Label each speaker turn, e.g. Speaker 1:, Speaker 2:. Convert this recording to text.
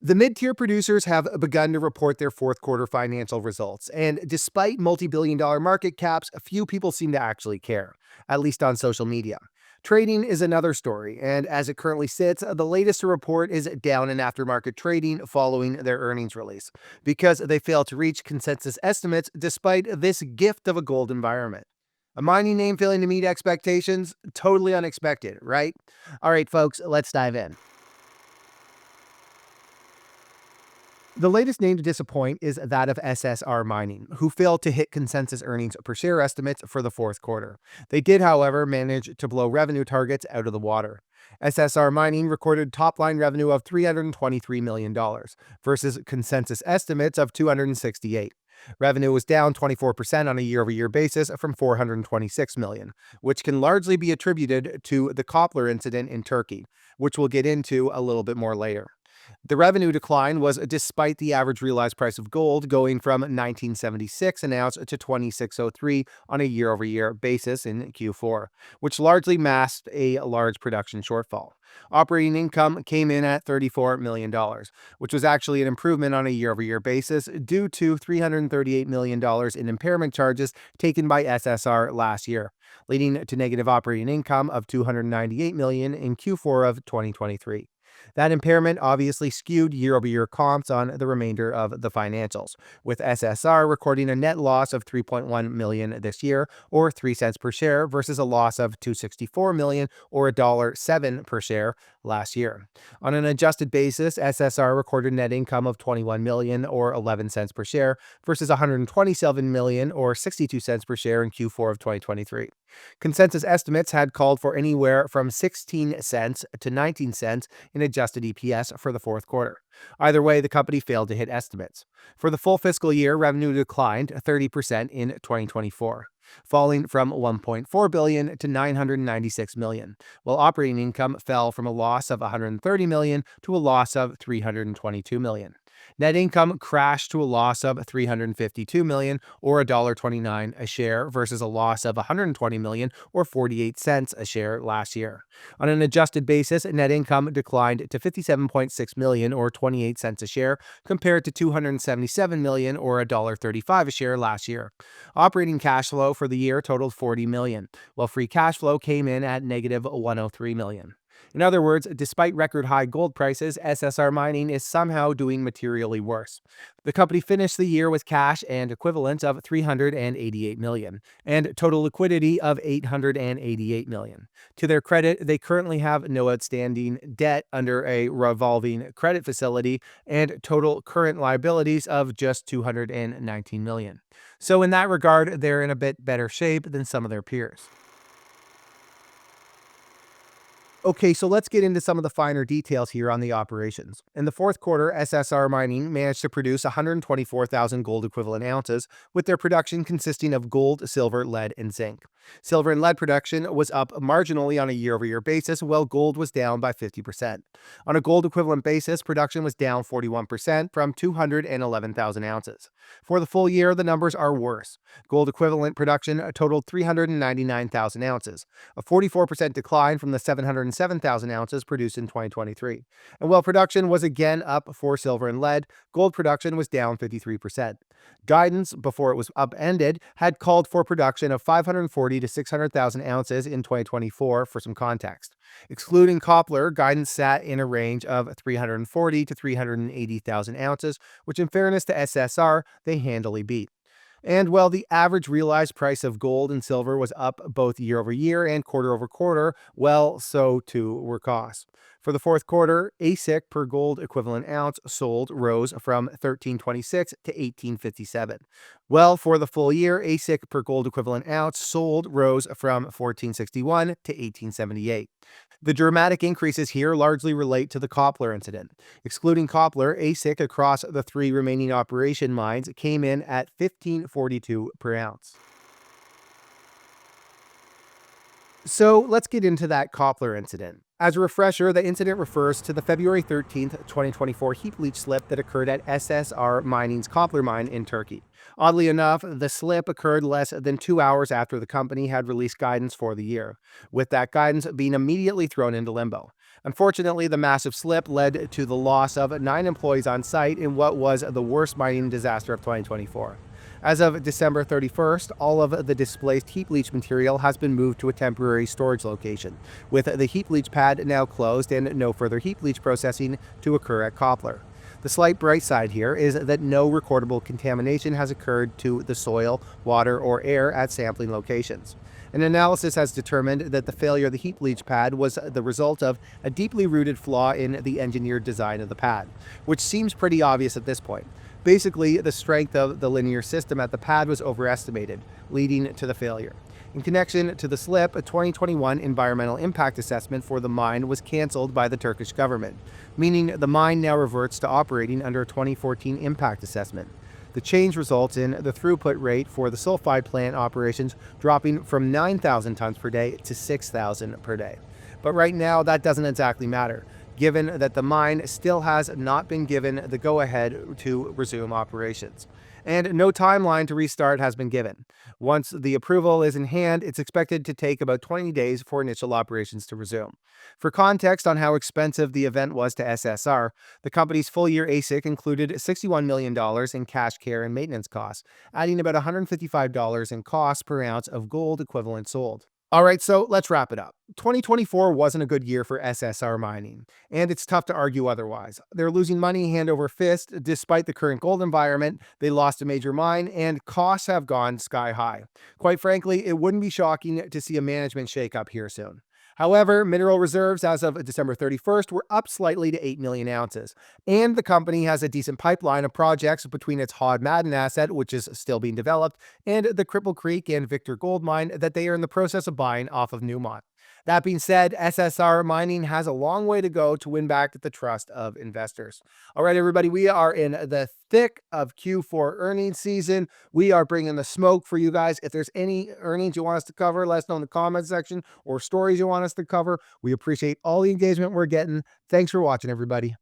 Speaker 1: The mid-tier producers have begun to report their fourth quarter financial results, and despite multi-billion-dollar market caps, few people seem to actually care, at least on social media. Trading is another story, and as it currently sits, the latest to report is down in aftermarket trading following their earnings release, because they failed to reach consensus estimates despite this gift of a gold environment. A mining name failing to meet expectations? Totally unexpected, right? All right, folks, let's dive in. The latest name to disappoint is that of SSR Mining, who failed to hit consensus earnings per share estimates for the fourth quarter. They did, however, manage to blow revenue targets out of the water. SSR Mining recorded top-line revenue of $323 million versus consensus estimates of $268. Revenue was down 24% on a year-over-year basis from $426 million, which can largely be attributed to the Copler incident in Turkey, which we'll get into a little bit more later. The revenue decline was despite the average realized price of gold going from 1976 an ounce to 2603 on a year-over-year basis in Q4, which largely masked a large production shortfall. Operating income came in at $34 million, which was actually an improvement on a year-over-year basis due to $338 million in impairment charges taken by SSR last year, leading to negative operating income of $298 million in Q4 of 2023. That impairment obviously skewed year-over-year comps on the remainder of the financials, with SSR recording a net loss of $3.1 million this year, or 3 cents per share, versus a loss of $264 million, or $1.07 per share last year. On an adjusted basis, SSR recorded net income of $21 million, or 11 cents per share, versus $127 million, or 62 cents per share in Q4 of 2023. Consensus estimates had called for anywhere from 16 cents to 19 cents in adjusted EPS for the fourth quarter. Either way, the company failed to hit estimates. For the full fiscal year, revenue declined 30% in 2024, falling from $1.4 billion to $996 million, while operating income fell from a loss of $130 million to a loss of $322 million. Net income crashed to a loss of $352 million, or $1.29 a share, versus a loss of $120 million, or 48 cents a share last year. On an adjusted basis, net income declined to $57.6 million, or 28 cents a share, compared to $277 million, or $1.35 a share last year. Operating cash flow for the year totaled $40 million, while free cash flow came in at negative $103 million. In other words, despite record high gold prices, SSR Mining is somehow doing materially worse. The company finished the year with cash and equivalents of $388 million and total liquidity of $888 million. To their credit, they currently have no outstanding debt under a revolving credit facility and total current liabilities of just $219 million. So in that regard, they're in a bit better shape than some of their peers. Okay, so let's get into some of the finer details here on the operations. In the fourth quarter, SSR Mining managed to produce 124,000 gold equivalent ounces, with their production consisting of gold, silver, lead, and zinc. Silver and lead production was up marginally on a year-over-year basis, while gold was down by 50%. On a gold equivalent basis, production was down 41% from 211,000 ounces. For the full year, the numbers are worse. Gold equivalent production totaled 399,000 ounces, a 44% decline from the 707,000 ounces produced in 2023. And while production was again up for silver and lead, gold production was down 53%. Guidance, before it was upended, had called for production of 540 to 600,000 ounces in 2024 for some context. Excluding Copler, guidance sat in a range of 340 to 380,000 ounces, which in fairness to SSR, they handily beat. And while the average realized price of gold and silver was up both year over year and quarter over quarter, well, so too were costs. For the fourth quarter, AISC per gold equivalent ounce sold rose from $13.26 to $18.57. Well, for the full year, AISC per gold equivalent ounce sold rose from $14.61 to $18.78. The dramatic increases here largely relate to the Copler incident. Excluding Copler, AISC across the three remaining operation mines came in at $15.42 per ounce. So let's get into that Copler incident. As a refresher, the incident refers to the February 13th, 2024 heap leach slip that occurred at SSR Mining's Copler mine in Turkey. Oddly enough, the slip occurred less than 2 hours after the company had released guidance for the year, with that guidance being immediately thrown into limbo. Unfortunately, the massive slip led to the loss of 9 employees on site in what was the worst mining disaster of 2024. As of December 31st, all of the displaced heap leach material has been moved to a temporary storage location, with the heap leach pad now closed and no further heap leach processing to occur at Copler. The slight bright side here is that no recordable contamination has occurred to the soil, water, or air at sampling locations. An analysis has determined that the failure of the heap leach pad was the result of a deeply rooted flaw in the engineered design of the pad, which seems pretty obvious at this point. Basically, the strength of the linear system at the pad was overestimated, leading to the failure. In connection to the slip, a 2021 environmental impact assessment for the mine was cancelled by the Turkish government, meaning the mine now reverts to operating under a 2014 impact assessment. The change results in the throughput rate for the sulfide plant operations dropping from 9,000 tons per day to 6,000 per day. But right now, that doesn't exactly matter, given that the mine still has not been given the go-ahead to resume operations. And no timeline to restart has been given. Once the approval is in hand, it's expected to take about 20 days for initial operations to resume. For context on how expensive the event was to SSR, the company's full-year AISC included $61 million in cash care and maintenance costs, adding about $155 in costs per ounce of gold equivalent sold. All right, so let's wrap it up. 2024 wasn't a good year for SSR Mining, and it's tough to argue otherwise. They're losing money hand over fist despite the current gold environment. They lost a major mine, and costs have gone sky high. Quite frankly, it wouldn't be shocking to see a management shakeup here soon. However, mineral reserves as of December 31st were up slightly to 8 million ounces, and the company has a decent pipeline of projects between its Hod Maden asset, which is still being developed, and the Cripple Creek and Victor Gold Mine that they are in the process of buying off of Newmont. That being said, SSR Mining has a long way to go to win back the trust of investors. All right, everybody, we are in the thick of Q4 earnings season. We are bringing the smoke for you guys. If there's any earnings you want us to cover, let us know in the comment section, or stories you want us to cover. We appreciate all the engagement we're getting. Thanks for watching, everybody.